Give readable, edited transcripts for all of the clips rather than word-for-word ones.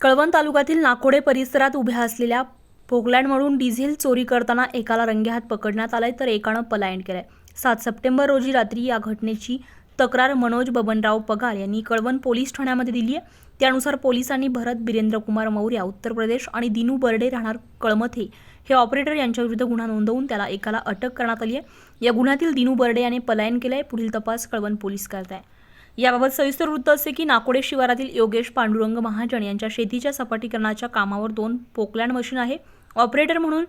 कळवण तालुक्यातील नाकोडे परिसरात उभ्या असलेल्या पोकलँडमधून डिझेल चोरी करताना एकाला रंगेहात पकडण्यात आलंय तर एकानं पलायन केलंय। 7 सप्टेंबर रोजी रात्री या घटनेची तक्रार मनोज बबनराव पगार यांनी कळवण पोलीस ठाण्यामध्ये दिली आहे। त्यानुसार पोलिसांनी भरत बिरेंद्र कुमार मौर्या उत्तर प्रदेश आणि दिनू बर्डे राहणार कळमथे हे ऑपरेटर यांच्याविरुद्ध गुन्हा नोंदवून त्याला एकाला अटक करण्यात आली आहे। या गुन्ह्यातील दिनू बर्डे याने पलायन केलंय। पुढील तपास कळवण पोलीस करत आहे। याबाबत सविस्तर वृत्त असे की नाकोडे शिवारातील योगेश पांडुरंग महाजन यांच्या शेतीच्या सपाटीकरणाच्या कामावर 2 पोकलँड मशीन आहे। ऑपरेटर म्हणून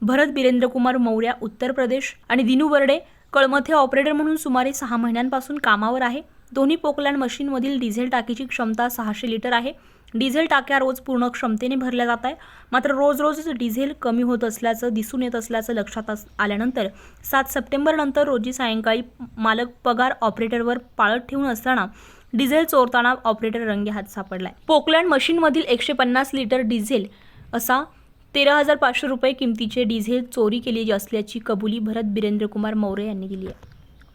भरत बिरेंद्र कुमार मौर्या उत्तर प्रदेश आणि दिनू बर्डे कळमथे ऑपरेटर म्हणून सुमारे 6 महिन्यांपासून कामावर आहे। दोन्ही पोकलँड मशीनमधील डिझेल टाकीची क्षमता 600 लिटर आहे। डिझेल टाक्या रोज पूर्ण क्षमतेने भरल्या जात आहे। मात्र रोज डिझेल कमी होत असल्याचं दिसून येत असल्याचं लक्षात आल्यानंतर 7 सप्टेंबर नंतर रोजी सायंकाळी मालक पगार ऑपरेटरवर पाळत ठेवून असताना डिझेल चोरताना ऑपरेटर रंगेहात सापडलाय। पोकलँड मशीनमधील 150 लिटर डिझेल असा 13,500 रुपये किमतीचे डिझेल चोरी केली असल्याची कबुली भरत बिरेंद्र कुमार मौर्य यांनी दिली है।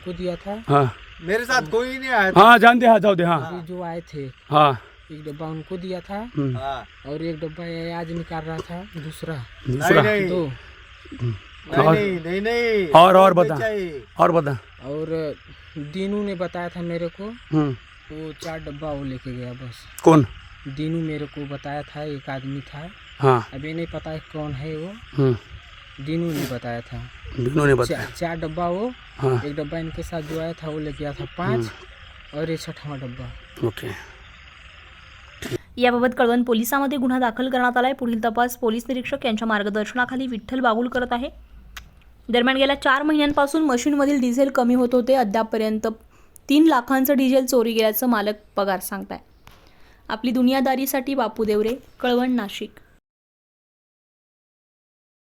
को दिया था? हाँ मेरे साथ कोई नहीं आया था। हाँ जानते हाँ जाओ दे हाँ अभी जो आए थे हाँ एक डब्बा उनको दिया था हाँ। और एक डब्बा ये आज निकाल रहा था दूसरा दूसरा नहीं, तो नहीं और बता चाहिए। और बता और दीनू ने बताया था मेरे को, हम्म, वो 4 डब्बा वो लेके गया बस। कौन दीनू मेरे को बताया था, एक आदमी था, हाँ अभी नहीं पता है कौन है वो। हम्म, दीनू ने बताया था दोनों ने बताया 4 डब्बा वो, हाँ एक डब्बा इनके साथ जो आया था वो लेके गया था 5 और ये 6वां डब्बा। ओके। याबाबत कळवण पोलिसांमध्ये गुन्हा दाखल करण्यात आलाय। पुढील तपास पोलीस निरीक्षक यांच्या मार्गदर्शनाखाली विठ्ठल बागुल करत आहे। दरम्यान गेल्या 4 महिन्यांपासून मशीनमधील डिझेल कमी होत होते। अद्यापपर्यंत 3 लाखांचं डिझेल चोरी गेल्याचं मालक पगार सांगताय। आपली दुनियादारीसाठी बापू देवरे, कळवण, नाशिक।